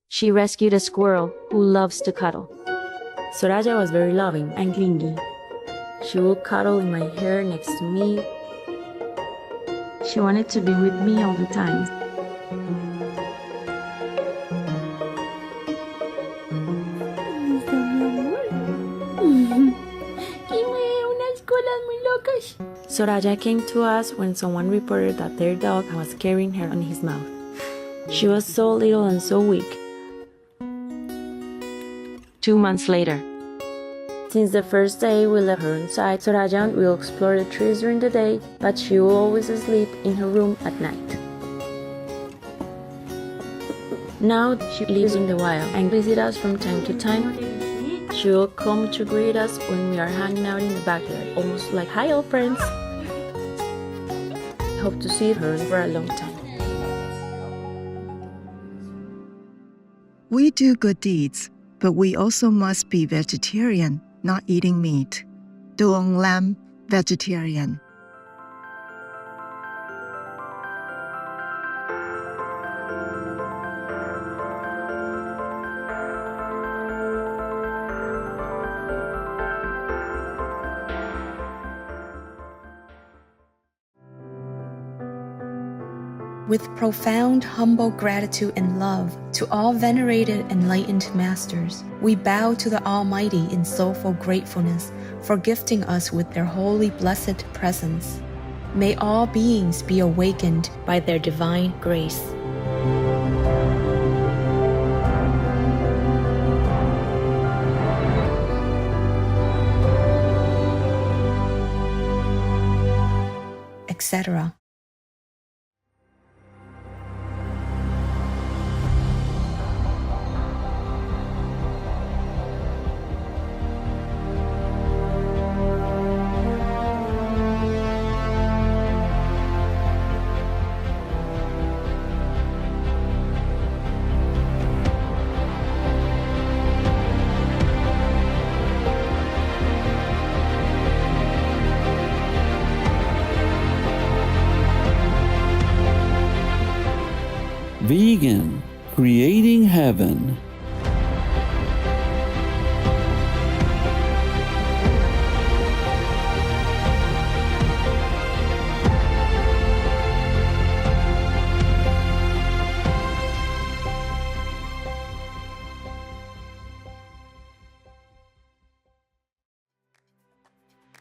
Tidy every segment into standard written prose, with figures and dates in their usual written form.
She rescued a squirrel who loves to cuddle. Soraya was very loving and clingy. She would cuddle in my hair next to me. She wanted to be with me all the time. Soraya came to us when someone reported that their dog was carrying her on his mouth. She was so little and so weak. 2 months later. Since the first day we left her inside, Soraya will explore the trees during the day, but she will always sleep in her room at night. Now she lives in the wild and visits us from time to time. She will come to greet us when we are hanging out in the backyard, almost like, "Hi, old friends." I hope to see her for a long time. We do good deeds, but we also must be vegetarian, not eating meat. Doong lam, vegetarian. With profound, humble gratitude and love to all venerated enlightened masters, we bow to the Almighty in soulful gratefulness for gifting us with their holy blessed presence. May all beings be awakened by their divine grace. Etc. Vegan, creating heaven.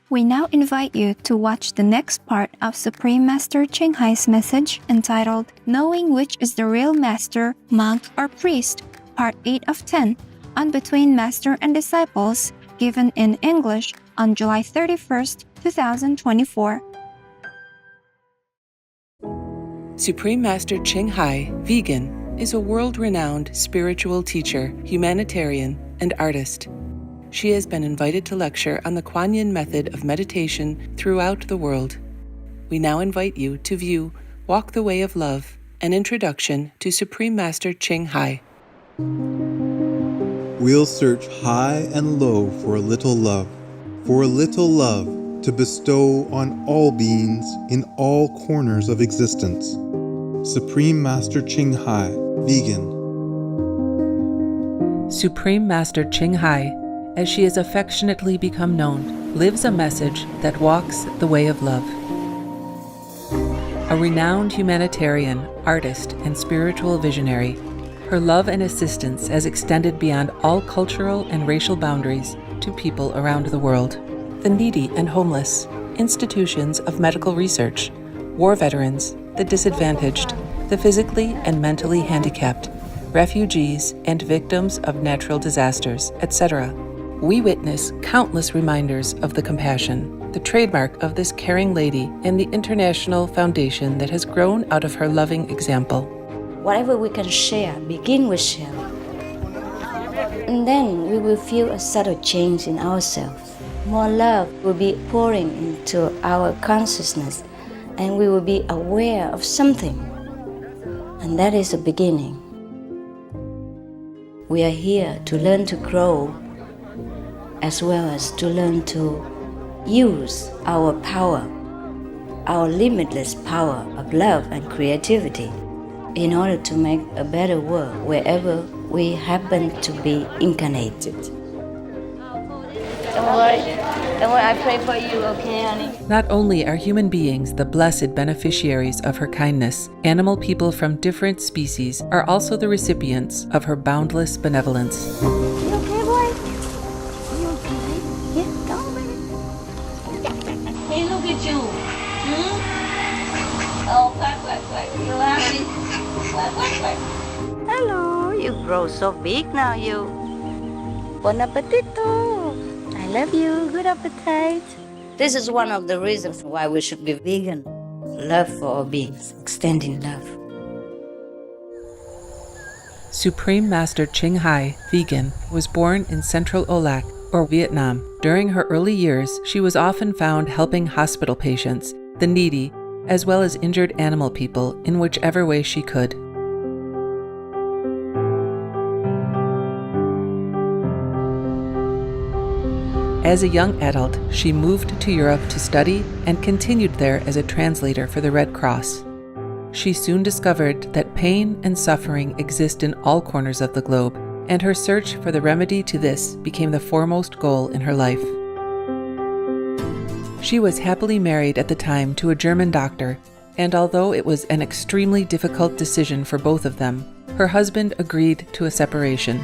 We now invite you to watch the next part of Supreme Master Ching Hai's message entitled Knowing Which is the Real Master, Monk or Priest, Part 8 of 10, on Between Master and Disciples, given in English on July 31st, 2024. Supreme Master Ching Hai, vegan, is a world-renowned spiritual teacher, humanitarian, and artist. She has been invited to lecture on the Kuan Yin method of meditation throughout the world. We now invite you to view Walk the Way of Love, an introduction to Supreme Master Ching Hai. We'll search high and low for a little love to bestow on all beings in all corners of existence. Supreme Master Ching Hai, vegan. Supreme Master Ching Hai, as she has affectionately become known, lives a message that walks the way of love. A renowned humanitarian, artist, and spiritual visionary, her love and assistance has extended beyond all cultural and racial boundaries to people around the world. The needy and homeless, institutions of medical research, war veterans, the disadvantaged, the physically and mentally handicapped, refugees, and victims of natural disasters, etc. We witness countless reminders of the compassion, the trademark of this caring lady, and the international foundation that has grown out of her loving example. Whatever we can share, begin with sharing. And then we will feel a subtle change in ourselves. More love will be pouring into our consciousness, and we will be aware of something. And that is a beginning. We are here to learn to grow, as well as to learn to use our power, our limitless power of love and creativity, in order to make a better world wherever we happen to be incarnated. Don't worry, I pray for you, okay, honey? Not only are human beings the blessed beneficiaries of her kindness, animal people from different species are also the recipients of her boundless benevolence. You okay, boy? You okay? Yeah, come on, baby. Hey, look at you. Oh, quack. You happy? Quack. Hello, you grow so big now, you. Bon appetito. I love you. Good appetite. This is one of the reasons why we should be vegan. Love for all beings, extending love. Supreme Master Ching Hai, vegan, was born in Central Olac, or Vietnam. During her early years, she was often found helping hospital patients, the needy, as well as injured animal people in whichever way she could. As a young adult, she moved to Europe to study and continued there as a translator for the Red Cross. She soon discovered that pain and suffering exist in all corners of the globe, and her search for the remedy to this became the foremost goal in her life. She was happily married at the time to a German doctor, and although it was an extremely difficult decision for both of them, her husband agreed to a separation.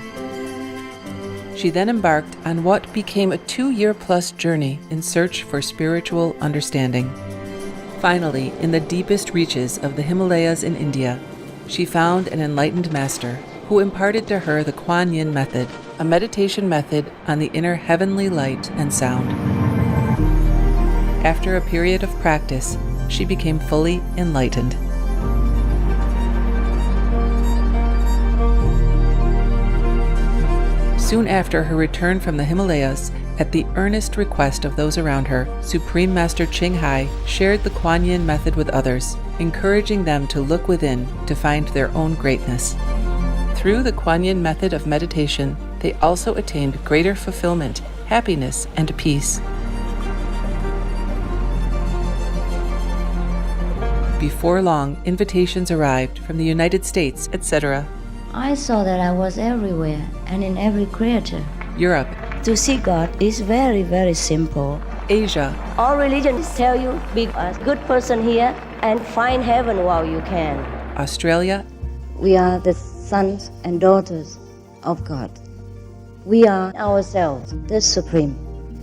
She then embarked on what became a 2-year-plus journey in search for spiritual understanding. Finally, in the deepest reaches of the Himalayas in India, she found an enlightened master who imparted to her the Kuan Yin method, a meditation method on the inner heavenly light and sound. After a period of practice, she became fully enlightened. Soon after her return from the Himalayas, at the earnest request of those around her, Supreme Master Ching Hai shared the Kuan Yin method with others, encouraging them to look within to find their own greatness. Through the Kuan Yin method of meditation, they also attained greater fulfillment, happiness, and peace. Before long, invitations arrived from the United States, etc., I saw that I was everywhere and in every creature. Europe, To see God is very, very simple. Asia, All religions tell you be a good person here and find heaven while you can. Australia, We are the sons and daughters of God. We are ourselves the Supreme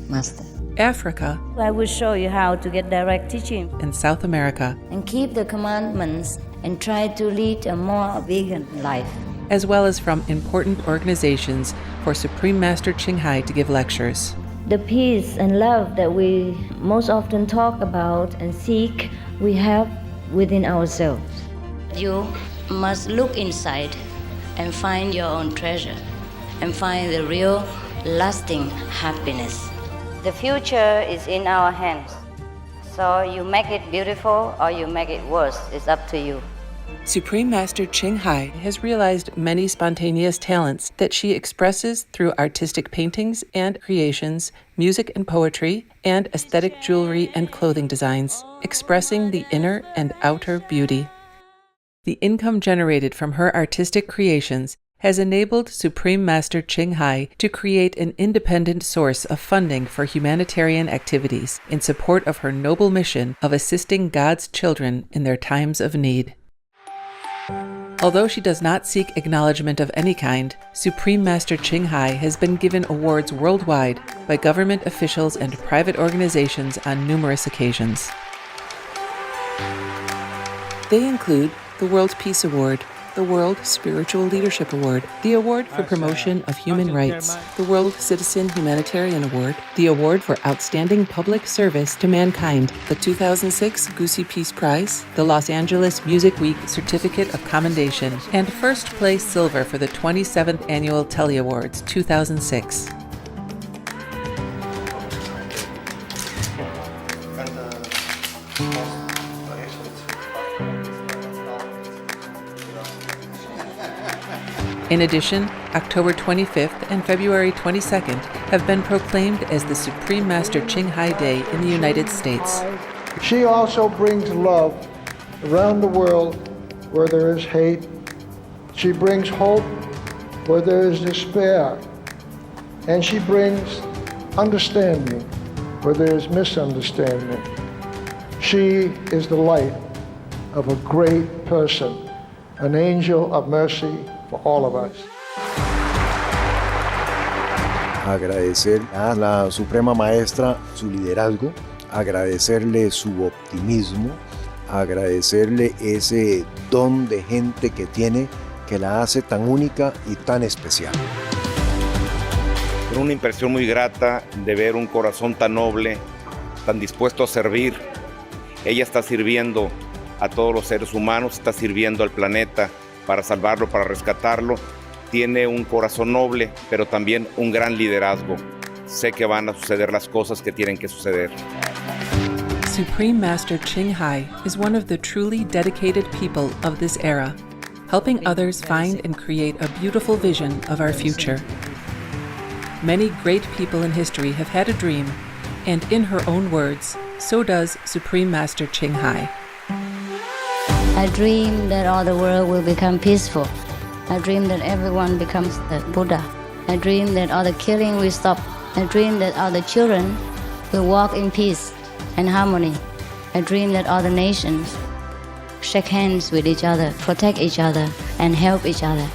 Master. Africa, I will show you how to get direct teaching and South America, and keep the commandments and try to lead a more vegan life. as well as from important organizations for Supreme Master Ching Hai to give lectures. The peace and love that we most often talk about and seek, we have within ourselves. You must look inside and find your own treasure and find the real lasting happiness. The future is in our hands. So you make it beautiful or you make it worse. It's up to you. Supreme Master Ching Hai has realized many spontaneous talents that she expresses through artistic paintings and creations, music and poetry, and aesthetic jewelry and clothing designs, expressing the inner and outer beauty. The income generated from her artistic creations has enabled Supreme Master Ching Hai to create an independent source of funding for humanitarian activities in support of her noble mission of assisting God's children in their times of need. Although she does not seek acknowledgement of any kind, Supreme Master Ching Hai has been given awards worldwide by government officials and private organizations on numerous occasions. They include the World Peace Award, the World Spiritual Leadership Award, the Award for Promotion of Human Rights, the World Citizen Humanitarian Award, the Award for Outstanding Public Service to Mankind, the 2006 Goosey Peace Prize, the Los Angeles Music Week Certificate of Commendation, and first place silver for the 27th Annual Telly Awards 2006. In addition, October 25th and February 22nd have been proclaimed as the Supreme Master Ching Hai Day in the United States. She also brings love around the world where there is hate. She brings hope where there is despair, and she brings understanding where there is misunderstanding. She is the light of a great person, an angel of mercy for all of us. Agradecer a la Suprema Maestra su liderazgo, agradecerle su optimismo, agradecerle ese don de gente que tiene que la hace tan única y tan especial. Una impresión muy grata de ver un corazón tan noble, tan dispuesto a servir. Ella está sirviendo a todos los seres humanos, está sirviendo al planeta para salvarlo, para rescatarlo. Tiene un corazón noble, pero también un gran liderazgo. Sé que van a suceder las cosas que tienen que suceder. Supreme Master Ching Hai is one of the truly dedicated people of this era, helping others find and create a beautiful vision of our future. Many great people in history have had a dream, and in her own words, so does Supreme Master Ching Hai. I dream that all the world will become peaceful. I dream that everyone becomes the Buddha. I dream that all the killing will stop. I dream that all the children will walk in peace and harmony. I dream that all the nations shake hands with each other, protect each other, and help each other.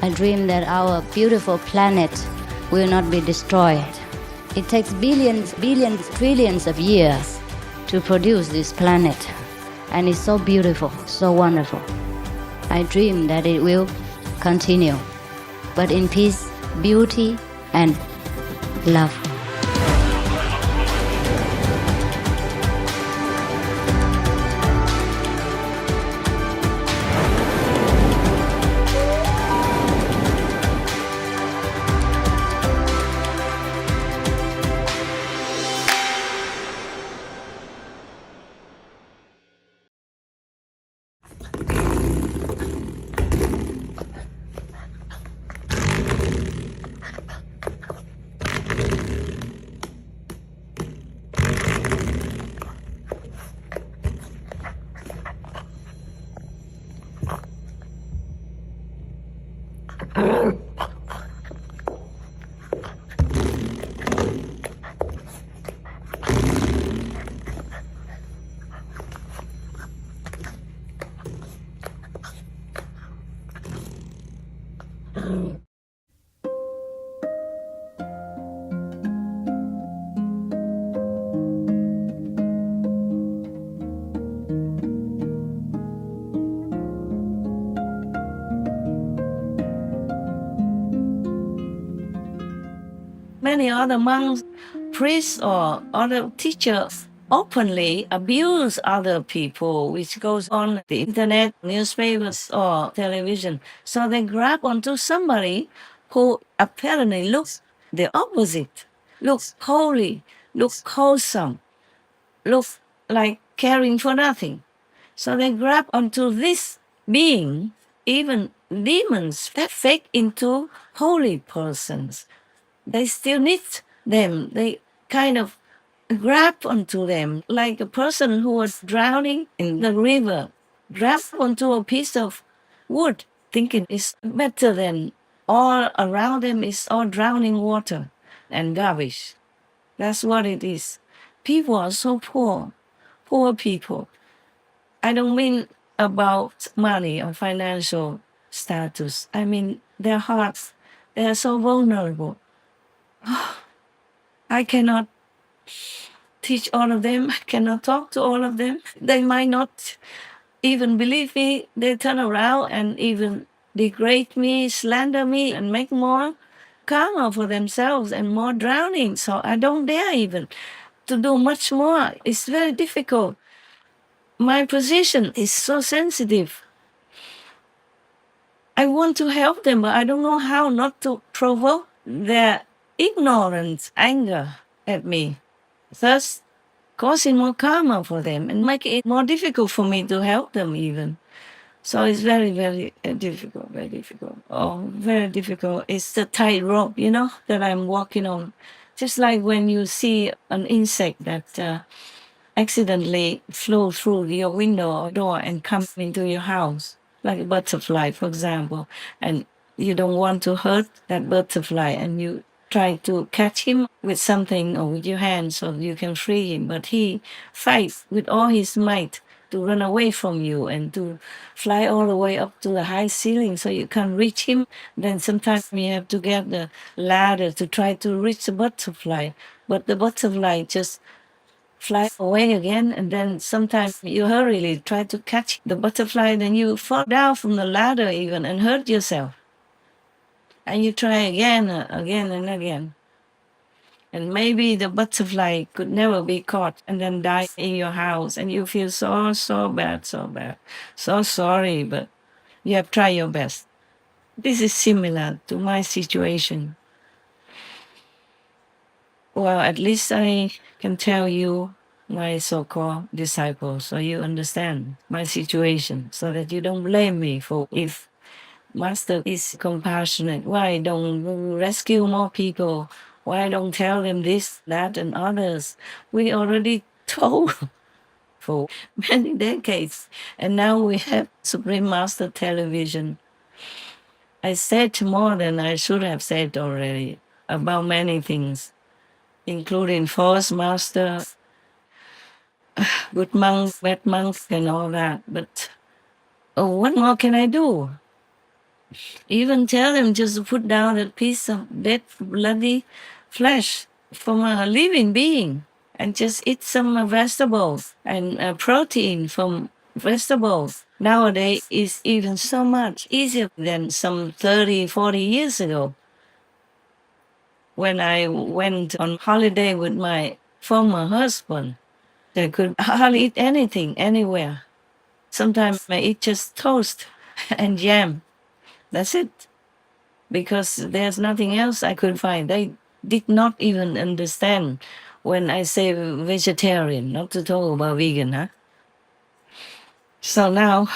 I dream that our beautiful planet will not be destroyed. It takes billions, trillions of years to produce this planet, and it's so beautiful, so wonderful. I dream that it will continue, but in peace, beauty, and love. Many other monks, priests, or other teachers openly abuse other people, which goes on the internet, newspapers, or television. So they grab onto somebody who apparently looks the opposite, looks holy, looks wholesome, looks like caring for nothing. So they grab onto this being, even demons that fake into holy persons. They still need them. They kind of grab onto them like a person who was drowning in the river, grab onto a piece of wood, thinking it's better than all around them is all drowning water and garbage. That's what it is. People are so poor people. I don't mean about money or financial status. I mean their hearts. They are so vulnerable. I cannot teach all of them. I cannot talk to all of them. They might not even believe me. They turn around and even degrade me, slander me, and make more karma for themselves and more drowning. So I don't dare even to do much more. It's very difficult. My position is so sensitive. I want to help them, but I don't know how not to provoke their ignorant anger at me, thus causing more karma for them and making it more difficult for me to help them even. So it's very, very difficult, very difficult. Oh, very difficult. It's the tightrope, that I'm walking on. Just like when you see an insect that accidentally flew through your window or door and come into your house, like a butterfly, for example, and You don't want to hurt that butterfly, and you try to catch him with something or with your hand so you can free him. But he fights with all his might to run away from you and to fly all the way up to the high ceiling so you can't reach him. Then sometimes you have to get the ladder to try to reach the butterfly. But the butterfly just fly away again, and then sometimes you hurriedly try to catch the butterfly, then you fall down from the ladder even and hurt yourself. And you try again, again and again. And maybe the butterfly could never be caught and then die in your house, and you feel so bad, so sorry, but you have tried your best. This is similar to my situation. Well, at least I can tell you, my so-called disciples, so you understand my situation, so that you don't blame me for if Master is compassionate, why don't rescue more people? Why don't tell them this, that, and others? We already told for many decades, and now we have Supreme Master Television. I said more than I should have said already about many things, including false master, good monk, bad monk, and all that. But what more can I do? Even tell them just to put down that piece of dead, bloody flesh from a living being and just eat some vegetables and protein from vegetables. Nowadays, it's even so much easier than some 30, 40 years ago. When I went on holiday with my former husband, I could hardly eat anything anywhere. Sometimes I eat just toast and jam. That's it. Because there's nothing else I could find. They did not even understand when I say vegetarian, not to talk about vegan, huh? So now,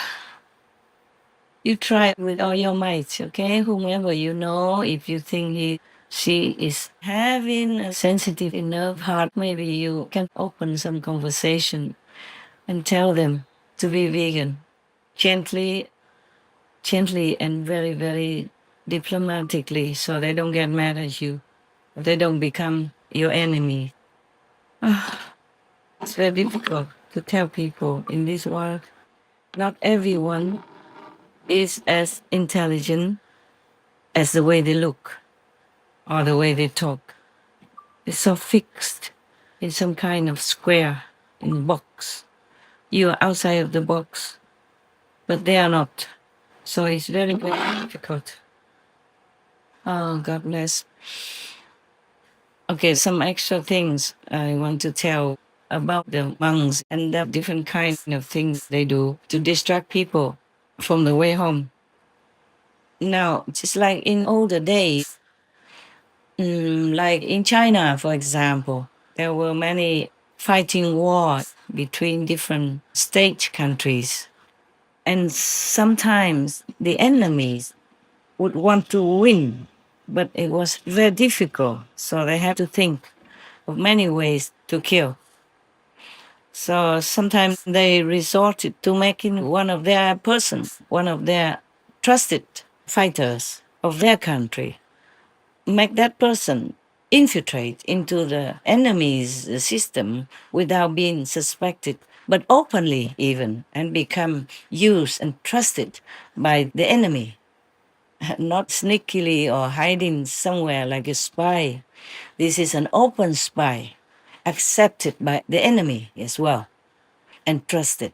you try with all your might, okay? Whomever you know, if you think she is having a sensitive enough heart, maybe you can open some conversation and tell them to be vegan. Gently and very, very diplomatically, so they don't get mad at you. They don't become your enemy. It's very difficult to tell people in this world. Not everyone is as intelligent as the way they look or the way they talk. It's so fixed in some kind of square, in box. You are outside of the box, but they are not. So it's very, very difficult. Oh, God bless. Okay, some extra things I want to tell about the monks and the different kinds of things they do to distract people from the way home. Now, just like in older days, like in China, for example, there were many fighting wars between different state countries. And sometimes the enemies would want to win, but it was very difficult. So they had to think of many ways to kill. So sometimes they resorted to making one of their persons, one of their trusted fighters of their country, make that person infiltrate into the enemy's system without being suspected, but openly even, and become used and trusted by the enemy, not sneakily or hiding somewhere like a spy. This is an open spy, accepted by the enemy as well, and trusted.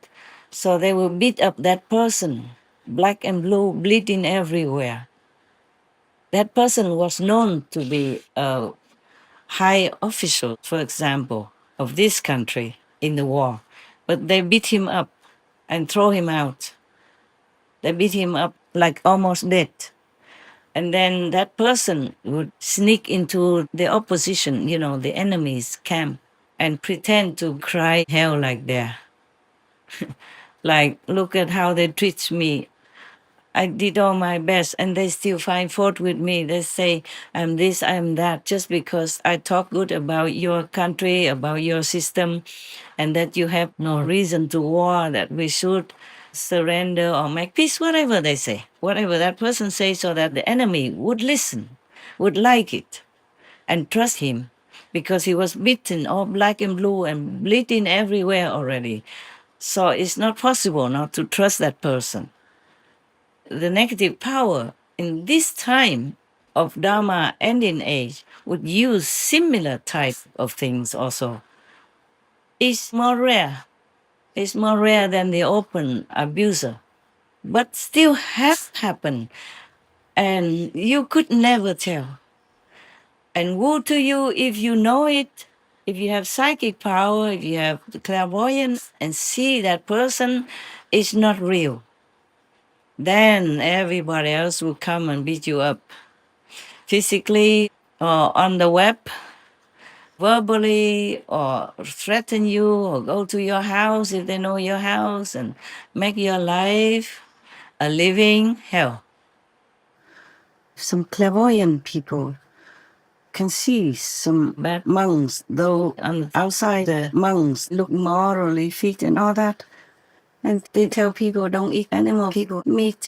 So they will beat up that person, black and blue, bleeding everywhere. That person was known to be a high official, for example, of this country in the war. But they beat him up and throw him out. They beat him up like almost dead. And then that person would sneak into the opposition, the enemy's camp, and pretend to cry hell like there. Like, look at how they treat me. I did all my best, and they still find fault with me. They say, I'm this, I'm that, just because I talk good about your country, about your system, and that you have no reason to war, that we should surrender or make peace, whatever they say, whatever that person says, so that the enemy would listen, would like it, and trust him, because he was beaten all black and blue and bleeding everywhere already. So it's not possible not to trust that person. The negative power in this time of Dharma ending age would use similar type of things also. It's more rare. It's more rare than the open abuser, but still have happened, and you could never tell. And woe to you if you know it, if you have psychic power, if you have the clairvoyance and see that person is not real. Then everybody else will come and beat you up, physically or on the web, verbally, or threaten you, or go to your house if they know your house and make your life a living hell. Some clairvoyant people can see some bad monks, though on the outside the monks look morally fit and all that. And they tell people don't eat animal people meat,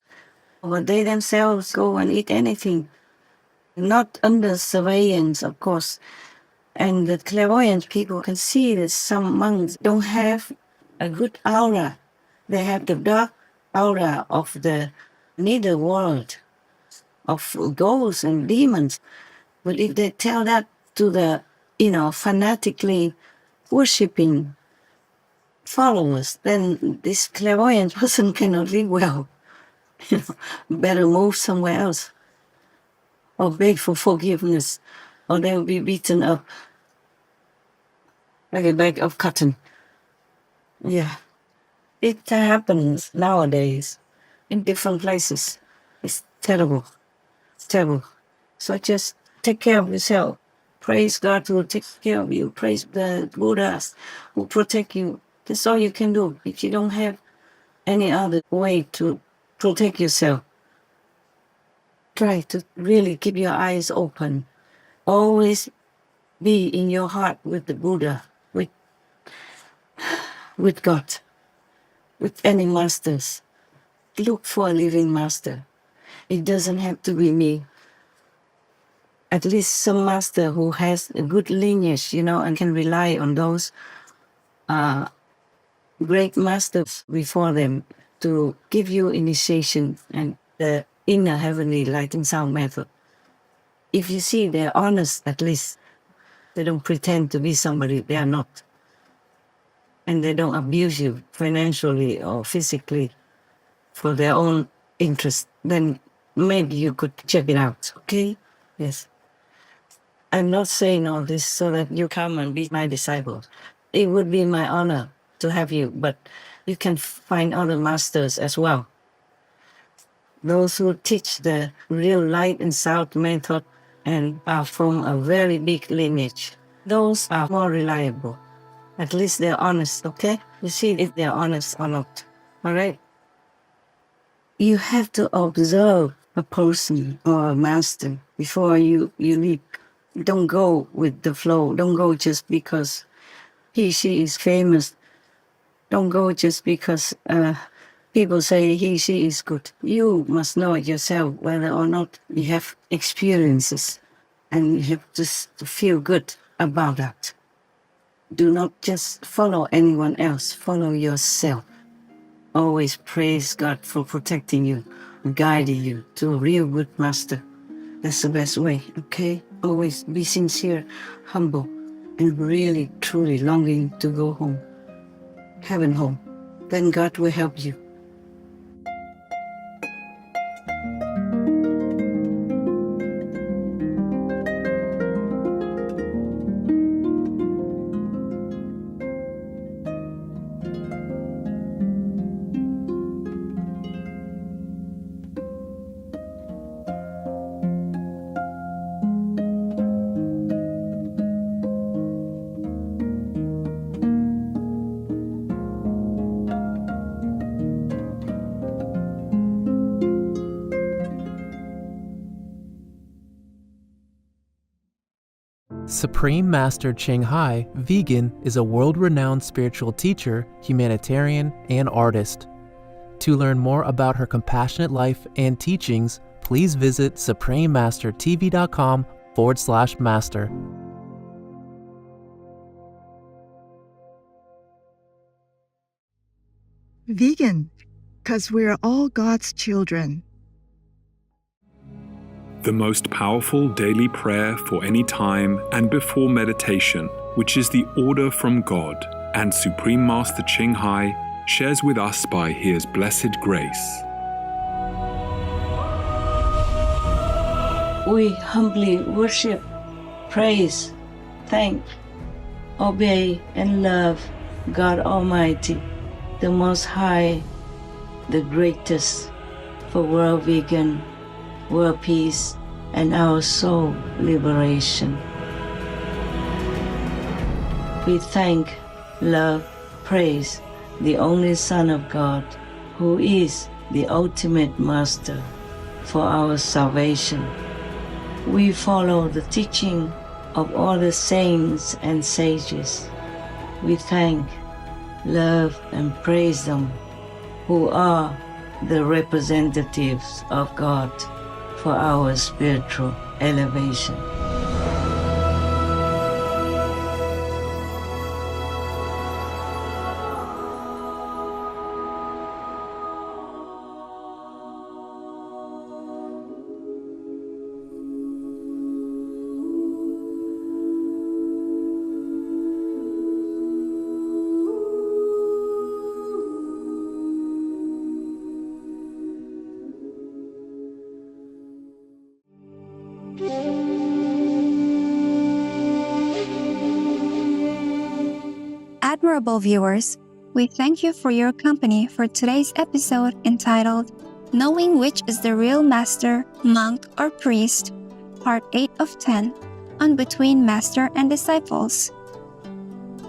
but they themselves go and eat anything. Not under surveillance, of course. And the clairvoyant people can see that some monks don't have a good aura. They have the dark aura of the nether world, of ghosts and demons. But if they tell that to the, fanatically worshipping followers, then this clairvoyant person cannot live well. Better move somewhere else, or beg for forgiveness, or they'll be beaten up like a bag of cotton. Yeah. It happens nowadays in different places. It's terrible. It's terrible. So just take care of yourself. Praise God who will take care of you. Praise the Buddhas who protect you. That's all you can do. If you don't have any other way to protect yourself, try to really keep your eyes open. Always be in your heart with the Buddha, with God, with any masters. Look for a living master. It doesn't have to be me. At least some master who has a good lineage, and can rely on those great masters before them to give you initiation and the inner heavenly light and sound method. If you see they're honest, at least they don't pretend to be somebody they are not. And they don't abuse you financially or physically for their own interest, then maybe you could check it out, okay? Yes. I'm not saying all this so that you come and be my disciple. It would be my honor to have you, but you can find other masters as well. Those who teach the real light and sound method and are from a very big lineage. Those are more reliable. At least they're honest, okay? You see if they're honest or not, all right? You have to observe a person or a master before you leap. Don't go with the flow. Don't go just because she is famous. Don't go just because people say she is good. You must know it yourself whether or not you have experiences, and you have to feel good about that. Do not just follow anyone else. Follow yourself. Always praise God for protecting you, guiding you to a real good master. That's the best way, okay? Always be sincere, humble, and really, truly longing to go home. Heaven home. Then God will help you. Supreme Master Ching Hai, vegan, is a world-renowned spiritual teacher, humanitarian, and artist. To learn more about her compassionate life and teachings, please visit suprememastertv.com/master. Vegan, because we're all God's children. The most powerful daily prayer for any time and before meditation, which is the order from God, and Supreme Master Ching Hai shares with us by His blessed grace. We humbly worship, praise, thank, obey, and love God Almighty, the Most High, the greatest, for world vegan, world peace, and our soul liberation. We thank, love, praise the only Son of God, who is the ultimate Master for our salvation. We follow the teaching of all the saints and sages. We thank, love, and praise them, who are the representatives of God for our spiritual elevation. Admirable viewers, we thank you for your company for today's episode entitled Knowing Which is the Real Master, Monk, or Priest, Part 8 of 10, on Between Master and Disciples.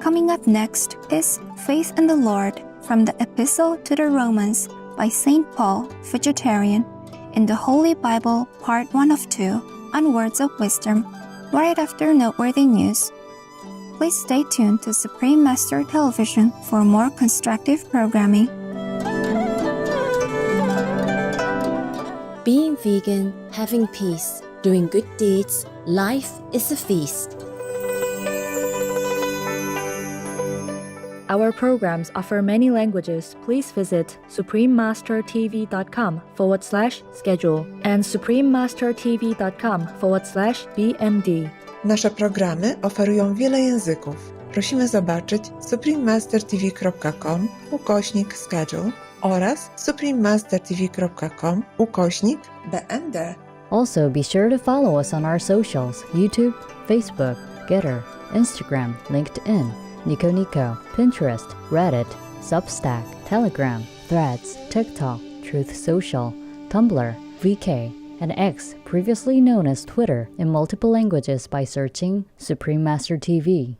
Coming up next is Faith in the Lord from the Epistle to the Romans by St. Paul, Vegetarian, in the Holy Bible, Part 1 of 2, on Words of Wisdom, right after Noteworthy News. Please stay tuned to Supreme Master Television for more constructive programming. Being vegan, having peace, doing good deeds, life is a feast. Our programs offer many languages. Please visit suprememastertv.com/schedule and suprememastertv.com/BMD. Nasze programy oferują wiele języków. Prosimy zobaczyć suprememastertv.com/schedule oraz suprememastertv.com/BMD. Also, be sure to follow us on our socials: YouTube, Facebook, Getter, Instagram, LinkedIn, Nico, Pinterest, Reddit, Substack, Telegram, Threads, TikTok, Truth Social, Tumblr, VK, and X, previously known as Twitter, in multiple languages by searching Supreme Master TV.